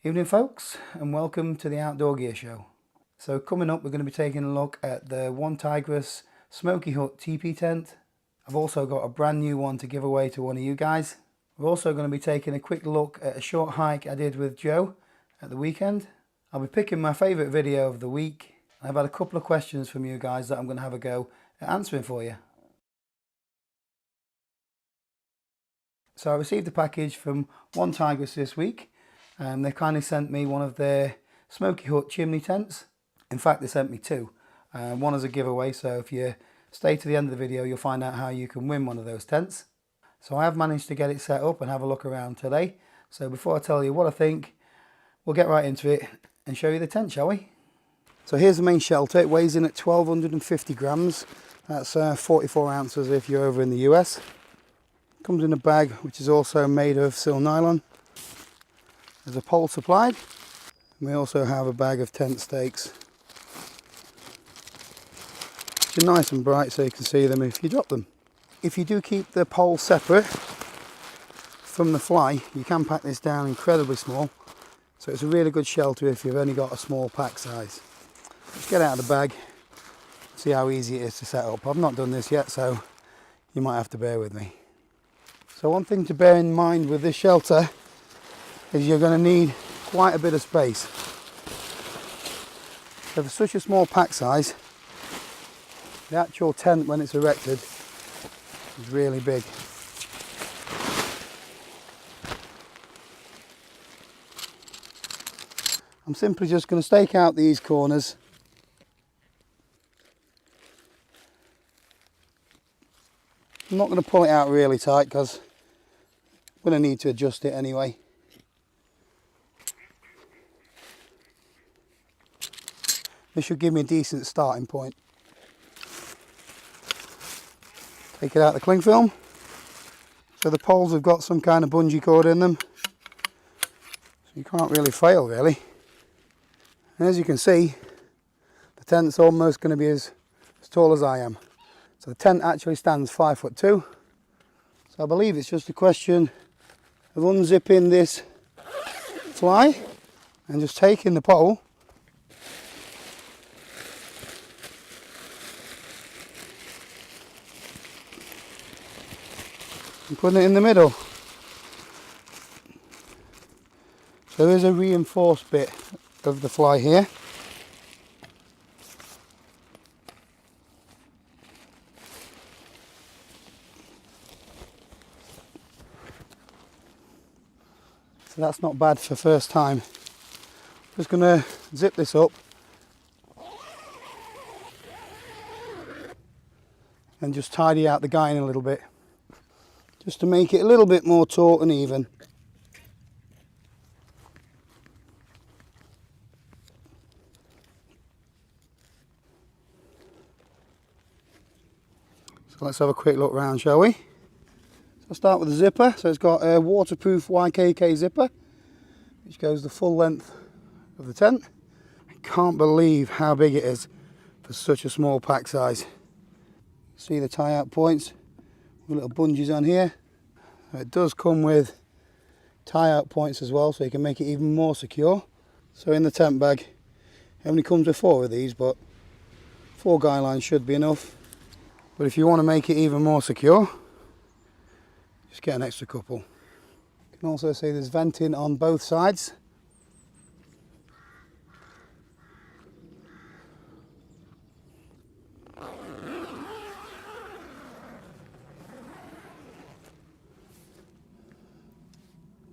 Evening folks, and welcome to the Outdoor Gear Show. So coming up, we're going to be taking a look at the OneTigris Smoky Hut teepee tent. I've also got a brand new one to give away to one of you guys. We're also going to be taking a quick look at a short hike I did with Joe at the weekend. I'll be picking my favourite video of the week. I've had a couple of questions from you guys that I'm going to have a go at answering for you. So I received a package from OneTigris this week. They kindly sent me one of their Smoky Hut chimney tents. In fact, they sent me two. One as a giveaway, so if you stay to the end of the video, you'll find out how you can win one of those tents. So I have managed to get it set up and have a look around today. So before I tell you what I think, we'll get right into it and show you the tent, shall we? So here's the main shelter. It weighs in at 1250 grams. That's 44 ounces if you're over in the US. Comes in a bag which is also made of sil nylon. There's a pole supplied. And we also have a bag of tent stakes, which are nice and bright so you can see them if you drop them. If you do keep the pole separate from the fly, you can pack this down incredibly small. So it's a really good shelter if you've only got a small pack size. Let's get out of the bag, see how easy it is to set up. I've not done this yet, so you might have to bear with me. So one thing to bear in mind with this shelter is you're going to need quite a bit of space. So for such a small pack size, the actual tent when it's erected is really big. I'm simply just going to stake out these corners . I'm not going to pull it out really tight because I'm going to need to adjust it anyway. This should give me a decent starting point. Take it out the cling film. So the poles have got some kind of bungee cord in them, so you can't really fail really. And as you can see, the tent's almost going to be as tall as I am. So the tent actually stands 5'2". So I believe it's just a question of unzipping this fly and just taking the pole and putting it in the middle. So there is a reinforced bit of the fly here. So that's not bad for first time. Just going to zip this up and just tidy out the guying a little bit, just to make it a little bit more taut and even. So let's have a quick look round, shall we? So I'll start with the zipper. So it's got a waterproof YKK zipper, which goes the full length of the tent. I can't believe how big it is for such a small pack size. See the tie out points with little bungees on here. It does come with tie out points as well, so you can make it even more secure. So in the tent bag, it only comes with 4 of these, but 4 guy lines should be enough. But if you want to make it even more secure, just get an extra couple. You can also see there's venting on both sides.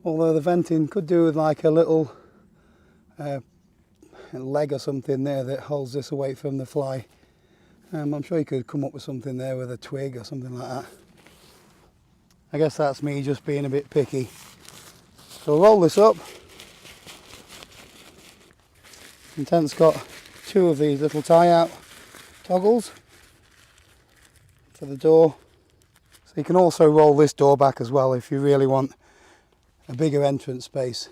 Although the venting could do with like a little leg or something there that holds this away from the fly. I'm sure you could come up with something there with a twig or something like that. I guess that's me just being a bit picky. So we'll roll this up. The tent's got 2 of these little tie out toggles for the door. So you can also roll this door back as well if you really want a bigger entrance space.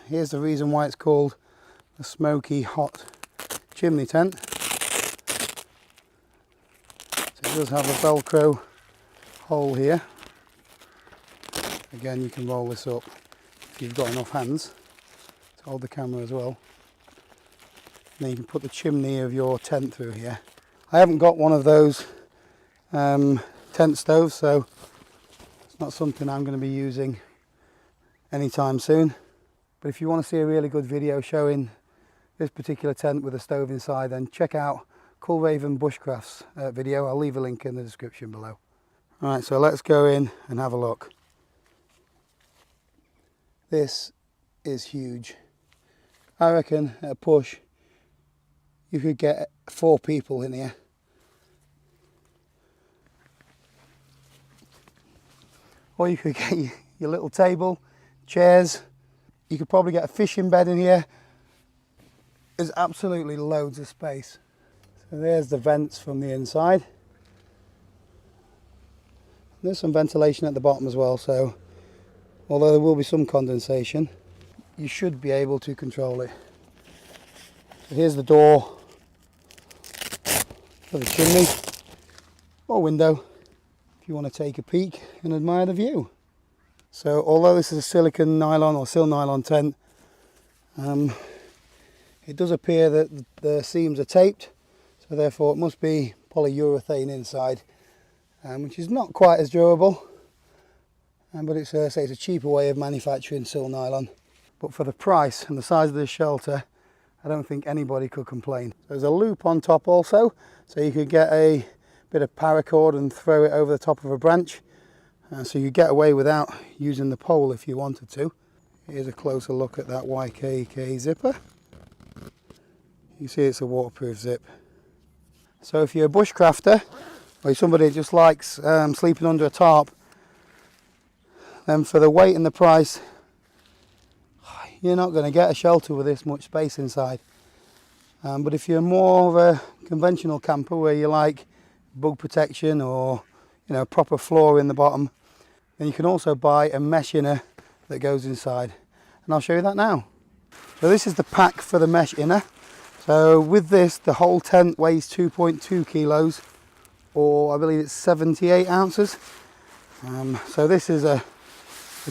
Here's the reason why it's called the Smoky Hut chimney tent. So it does have a Velcro hole here. Again, you can roll this up if you've got enough hands to hold the camera as well. And then you can put the chimney of your tent through here. I haven't got one of those tent stoves, so it's not something I'm going to be using anytime soon. But if you want to see a really good video showing this particular tent with a stove inside, then check out Kullcraven Bushcraft's video. I'll leave a link in the description below. Alright, so let's go in and have a look. This is huge. I reckon at a push you could get 4 people in here. Or you could get your little table, chairs. You could probably get a fishing bed in here. There's absolutely loads of space. So there's the vents from the inside. There's some ventilation at the bottom as well, so although there will be some condensation, you should be able to control it. So here's the door for the chimney or window if you want to take a peek and admire the view. So although this is a silicone nylon or sil nylon tent, it does appear that the seams are taped, so therefore it must be polyurethane inside, which is not quite as durable, but it's a cheaper way of manufacturing sil nylon. But for the price and the size of this shelter, I don't think anybody could complain. There's a loop on top also, so you could get a bit of paracord and throw it over the top of a branch, so you get away without using the pole if you wanted to. Here's a closer look at that YKK zipper. You see it's a waterproof zip. So if you're a bushcrafter, or somebody who just likes sleeping under a tarp, then for the weight and the price, you're not going to get a shelter with this much space inside. But if you're more of a conventional camper where you like bug protection or proper floor in the bottom, then you can also buy a mesh inner that goes inside, and I'll show you that now. So this is the pack for the mesh inner. So with this, the whole tent weighs 2.2 kilos, or I believe it's 78 ounces. So this is a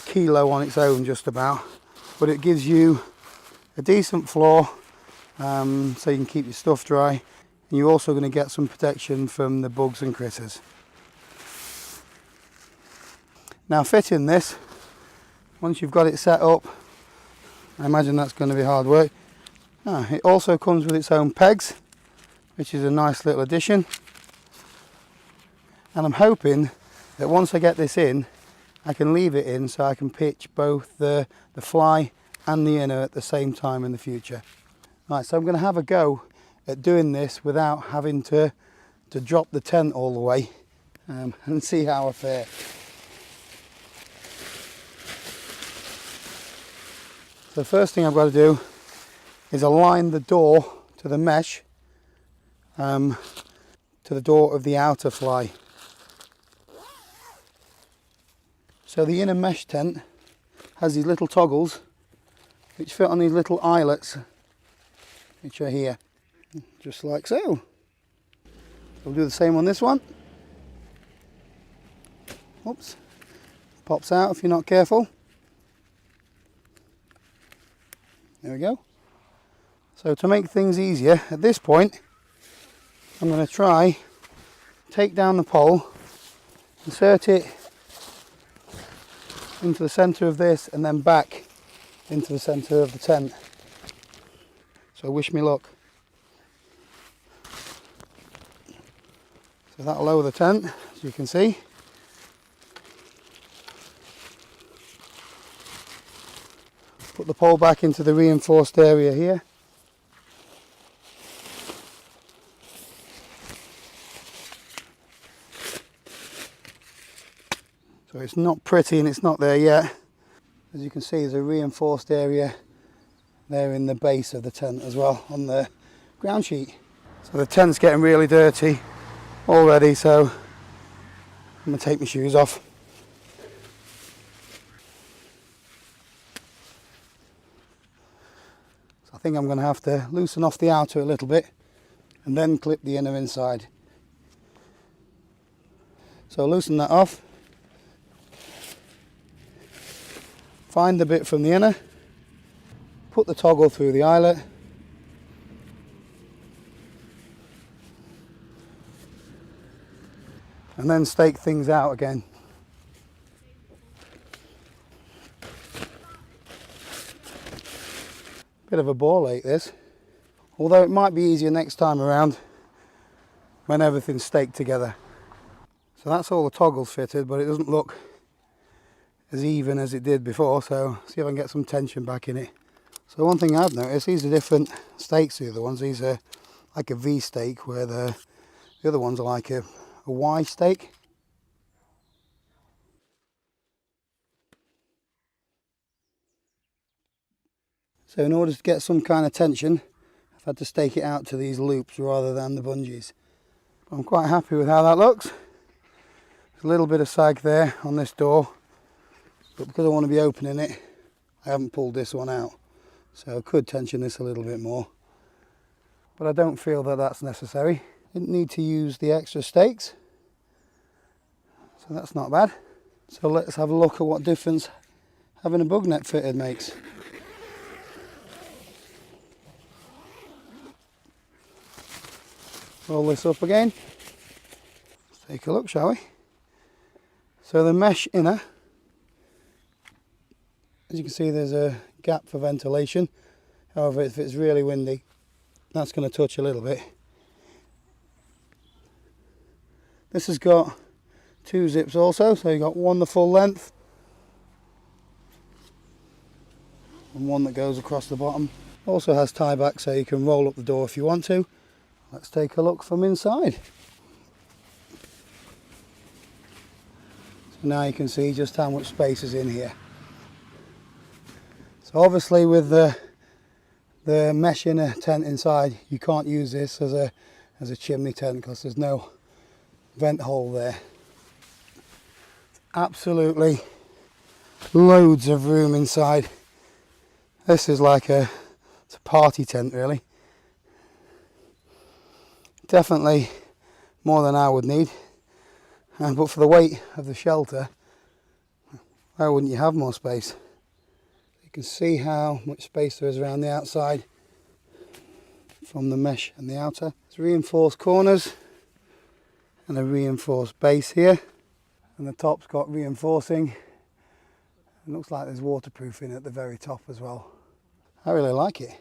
kilo on its own just about, but it gives you a decent floor, so you can keep your stuff dry, and you're also going to get some protection from the bugs and critters. Now fitting this, once you've got it set up, I imagine that's going to be hard work. It also comes with its own pegs, which is a nice little addition, and I'm hoping that once I get this in, I can leave it in so I can pitch both the fly and the inner at the same time in the future. Right, so I'm going to have a go at doing this without having to drop the tent all the way, and see how I fare. So the first thing I've got to do is align the door to the mesh, to the door of the outer fly. So the inner mesh tent has these little toggles which fit on these little eyelets, which are here, just like so. We'll do the same on this one. Oops, pops out if you're not careful. There we go. So to make things easier, at this point, I'm going to try take down the pole, insert it into the centre of this, and then back into the centre of the tent. So wish me luck. So that'll lower the tent, as you can see. Put the pole back into the reinforced area here. So it's not pretty and it's not there yet. As you can see, there's a reinforced area there in the base of the tent as well, on the ground sheet. So the tent's getting really dirty already, so I'm going to take my shoes off. So I think I'm going to have to loosen off the outer a little bit and then clip the inner inside. So loosen that off. Find the bit from the inner, put the toggle through the eyelet. And then stake things out again. Bit of a ball ache this, although it might be easier next time around when everything's staked together. So that's all the toggles fitted, but it doesn't look as even as it did before, so see if I can get some tension back in it. So one thing I've noticed, these are different stakes to the other ones. These are like a V stake, where the other ones are like a Y stake. So in order to get some kind of tension, I've had to stake it out to these loops rather than the bungees. I'm quite happy with how that looks. There's a little bit of sag there on this door, but because I want to be opening it, I haven't pulled this one out. So I could tension this a little bit more, but I don't feel that that's necessary. Didn't need to use the extra stakes, so that's not bad. So let's have a look at what difference having a bug net fitted makes. Roll this up again. Let's take a look, shall we? So the mesh inner, as you can see, there's a gap for ventilation. However, if it's really windy, that's going to touch a little bit. This has got 2 zips also, so you've got one the full length and one that goes across the bottom. Also has tie back, so you can roll up the door if you want to. Let's take a look from inside. So now you can see just how much space is in here. So obviously with the mesh inner tent inside, you can't use this as a chimney tent because there's no vent hole there. Absolutely loads of room inside. This is like it's a party tent really. Definitely more than I would need, but for the weight of the shelter, why wouldn't you have more space? You can see how much space there is around the outside from the mesh and the outer. It's reinforced corners and a reinforced base here, and the top's got reinforcing. It looks like there's waterproofing at the very top as well. I really like it.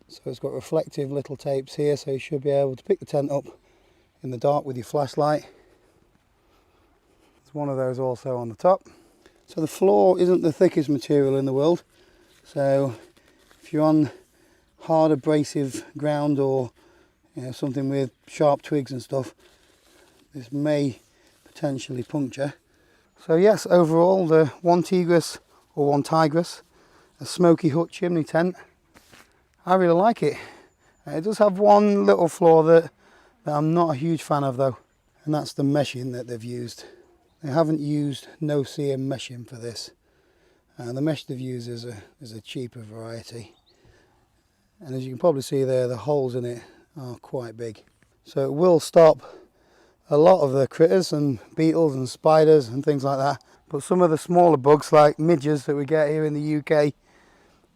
So it's got reflective little tapes here, so you should be able to pick the tent up in the dark with your flashlight. There's one of those also on the top. So the floor isn't the thickest material in the world, so if you're on hard abrasive ground or something with sharp twigs and stuff, this may potentially puncture. So yes, overall the OneTigris or OneTigris, a smoky hut chimney tent, I really like it. It does have one little flaw that I'm not a huge fan of though, and that's the meshing that they've used. They haven't used no seam meshing for this. The mesh they've used is a cheaper variety. And as you can probably see there, the holes in it are quite big. So it will stop a lot of the critters and beetles and spiders and things like that. But some of the smaller bugs like midges that we get here in the UK,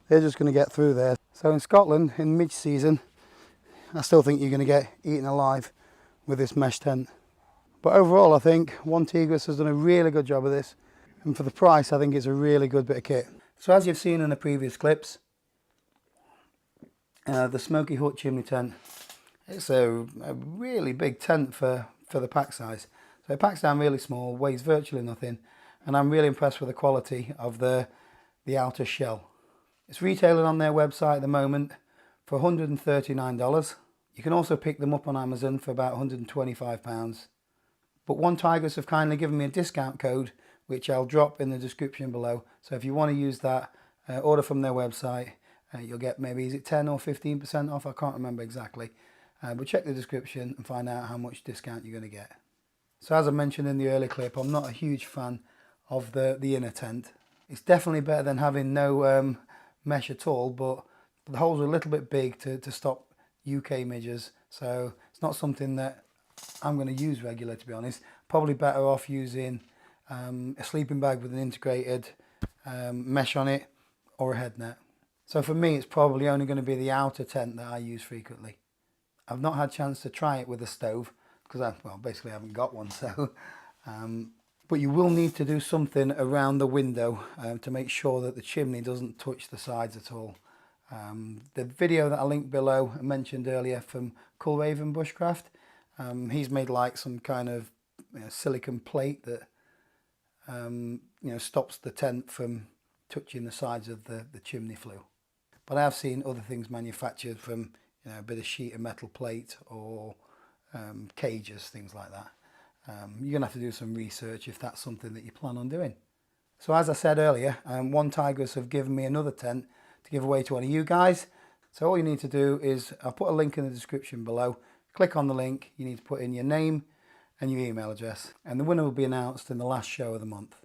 they're just going to get through there. So in Scotland, in midge season, I still think you're going to get eaten alive with this mesh tent. But overall, I think OneTigris has done a really good job of this. And for the price, I think it's a really good bit of kit. So as you've seen in the previous clips, the Smoky Hut chimney tent, it's a really big tent for the pack size. So it packs down really small, weighs virtually nothing, and I'm really impressed with the quality of the outer shell. It's retailing on their website at the moment for $139. You can also pick them up on Amazon for about £125. But OneTigris have kindly given me a discount code, which I'll drop in the description below. So if you want to use that, order from their website, you'll get maybe, is it 10 or 15% off? I can't remember exactly. But check the description and find out how much discount you're going to get. So as I mentioned in the early clip, I'm not a huge fan of the inner tent. It's definitely better than having no mesh at all, but the holes are a little bit big to stop UK midges, so it's not something that I'm going to use regularly, to be honest. Probably better off using a sleeping bag with an integrated mesh on it or a head net. So for me, it's probably only going to be the outer tent that I use frequently. I've not had a chance to try it with a stove because I, well, basically I haven't got one. So, but you will need to do something around the window to make sure that the chimney doesn't touch the sides at all. The video that I linked below, I mentioned earlier, from Kullcraven Bushcraft, he's made like some kind of silicon plate that stops the tent from touching the sides of the chimney flue. But I have seen other things manufactured from a bit of sheet of metal plate or cages, things like that. You're going to have to do some research if that's something that you plan on doing. So as I said earlier, OneTigris have given me another tent to give away to one of you guys. So all you need to do is, I'll put a link in the description below. Click on the link, you need to put in your name and your email address, and the winner will be announced in the last show of the month.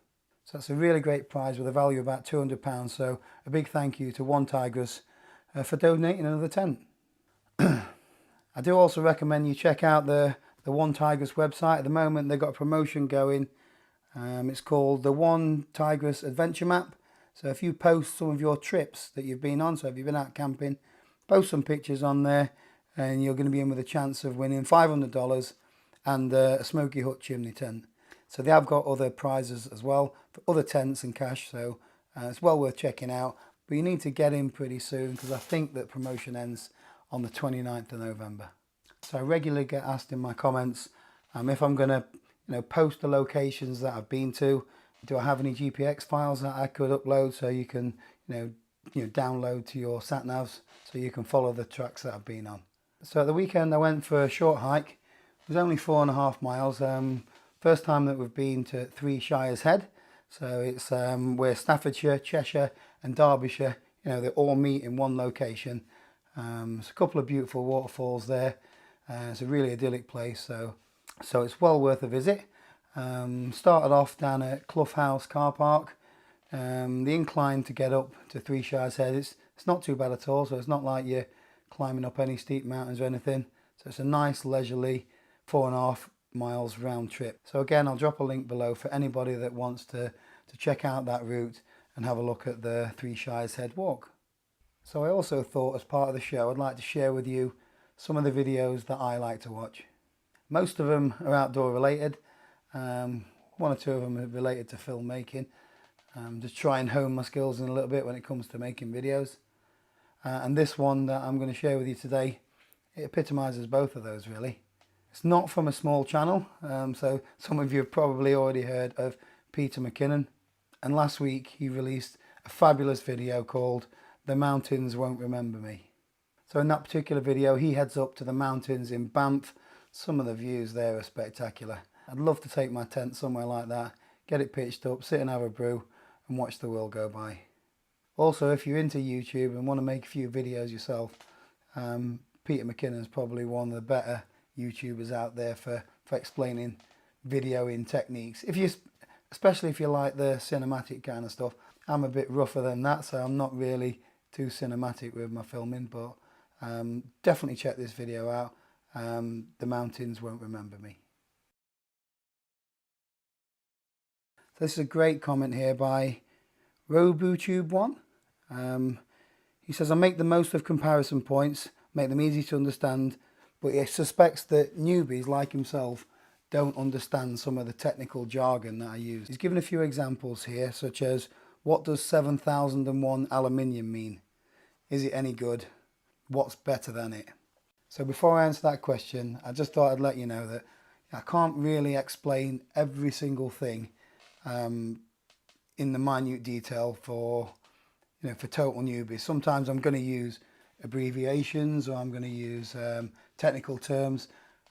So that's a really great prize with a value of about £200. So a big thank you to OneTigris for donating another tent. I do also recommend you check out the OneTigris website. At the moment they've got a promotion going. It's called the OneTigris Adventure Map. So if you post some of your trips that you've been on, so if you've been out camping, post some pictures on there and you're going to be in with a chance of winning $500 and a smoky hut chimney tent. So they have got other prizes as well for other tents and cash, so it's well worth checking out. But you need to get in pretty soon because I think that promotion ends on the 29th of November. So I regularly get asked in my comments if I'm going to post the locations that I've been to. Do I have any GPX files that I could upload so you can download to your sat navs so you can follow the tracks that I've been on. So at the weekend I went for a short hike. It was only 4.5 miles. First time that we've been to 3 Shires Head. So it's where Staffordshire, Cheshire and Derbyshire, they all meet in one location. There's a couple of beautiful waterfalls there. It's a really idyllic place, so it's well worth a visit. Started off down at Clough House car park. The incline to get up to 3 Shires Head, it's not too bad at all, so it's not like you're climbing up any steep mountains or anything. So it's a nice leisurely 4.5 miles round trip. So again, I'll drop a link below for anybody that wants to check out that route and have a look at the 3 Shires Head Walk. So I also thought, as part of the show, I'd like to share with you some of the videos that I like to watch. Most of them are outdoor related. One or two of them are related to filmmaking. Just try and hone my skills in a little bit when it comes to making videos. And this one that I'm going to share with you today, it epitomises both of those really. It's not from a small channel, so some of you have probably already heard of Peter Mckinnon. And last week he released a fabulous video called The Mountains Won't Remember Me. So in that particular video he heads up to the mountains in Banff. Some of the views there are spectacular. I'd love to take my tent somewhere like that, get it pitched up, sit and have a brew and watch the world go by. Also, if you're into YouTube and want to make a few videos yourself, Peter Mckinnon is probably one of the better YouTubers out there for explaining videoing techniques. Especially if you like the cinematic kind of stuff. I'm a bit rougher than that, so I'm not really too cinematic with my filming, but definitely check this video out. The Mountains Won't Remember Me. So this is a great comment here by RobuTube1. He says, I make the most of comparison points, make them easy to understand, but he suspects that newbies like himself don't understand some of the technical jargon that I use. He's given a few examples here, such as, what does 7001 aluminium mean? Is it any good? What's better than it? So before I answer that question, I just thought I'd let you know that I can't really explain every single thing in the minute detail for total newbies. Sometimes I'm going to use abbreviations or I'm going to use technical terms.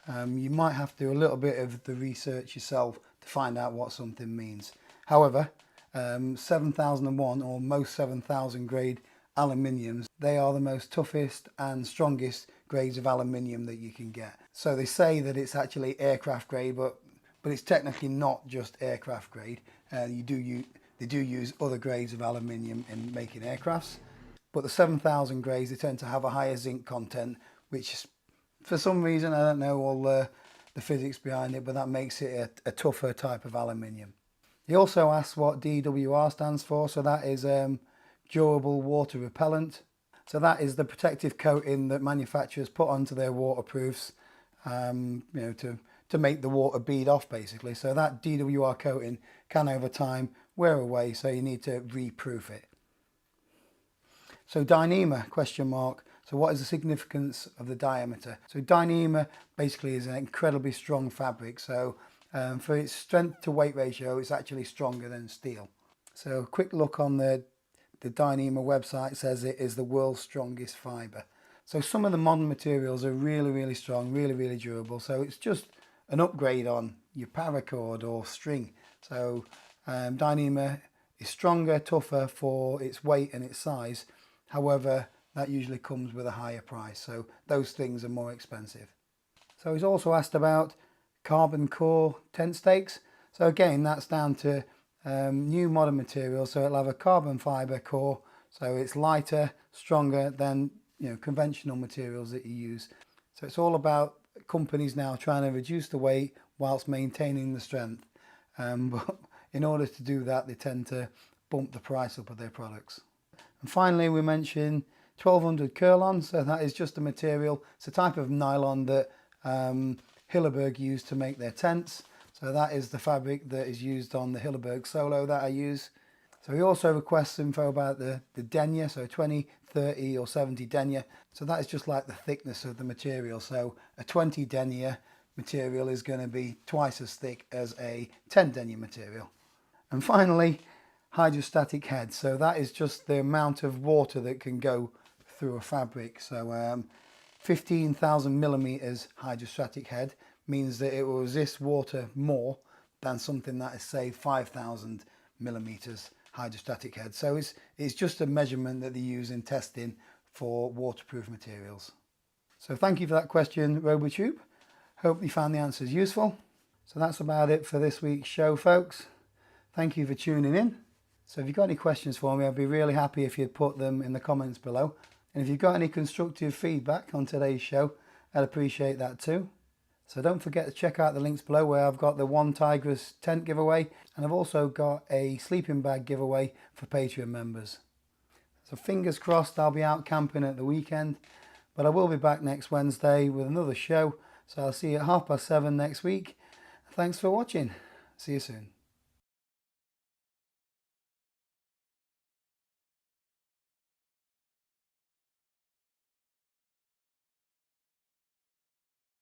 You might have to do a little bit of the research yourself to find out what something means. However, 7001 or most 7000 grade aluminiums, they are the most toughest and strongest grades of aluminium that you can get. So they say that it's actually aircraft grade, but it's technically not just aircraft grade. They do use other grades of aluminium in making aircrafts, but the 7000 grades, they tend to have a higher zinc content, which for some reason, I don't know all the physics behind it, but that makes it a tougher type of aluminium. He also asks what DWR stands for, so that is durable water repellent. So that is the protective coating that manufacturers put onto their waterproofs, to make the water bead off basically. So that DWR coating can over time wear away, so you need to reproof it. So Dyneema, question mark. So what is the significance of the diameter? So Dyneema basically is an incredibly strong fabric. So for its strength to weight ratio, it's actually stronger than steel. So a quick look on the Dyneema website says it is the world's strongest fibre. So some of the modern materials are really, really strong, really, really durable. So it's just an upgrade on your paracord or string. So Dyneema is stronger, tougher for its weight and its size. However, that usually comes with a higher price. So those things are more expensive. So he's also asked about carbon core tent stakes. So again, that's down to new modern materials. So it'll have a carbon fibre core. So it's lighter, stronger than conventional materials that you use. So it's all about companies now trying to reduce the weight whilst maintaining the strength. But in order to do that, they tend to bump the price up of their products. And finally, we mentioned 1200 Kurlon. So that is just a material. It's a type of nylon that Hilleberg used to make their tents. So that is the fabric that is used on the Hilleberg Solo that I use. So he also requests info about the denier, so 20, 30 or 70 denier. So that is just like the thickness of the material. So a 20 denier material is going to be twice as thick as a 10 denier material. And finally, hydrostatic head. So that is just the amount of water that can go through a fabric. So 15,000 millimeters hydrostatic head means that it will resist water more than something that is, say, 5,000 millimeters hydrostatic head. So it's just a measurement that they use in testing for waterproof materials. So thank you for that question, RoboTube. Hope you found the answers useful. So that's about it for this week's show, folks. Thank you for tuning in. So if you've got any questions for me, I'd be really happy if you'd put them in the comments below. And if you've got any constructive feedback on today's show, I'd appreciate that too. So don't forget to check out the links below where I've got the OneTigris tent giveaway, and I've also got a sleeping bag giveaway for Patreon members. So fingers crossed I'll be out camping at the weekend, but I will be back next Wednesday with another show. So I'll see you at 7:30 next week. Thanks for watching. See you soon.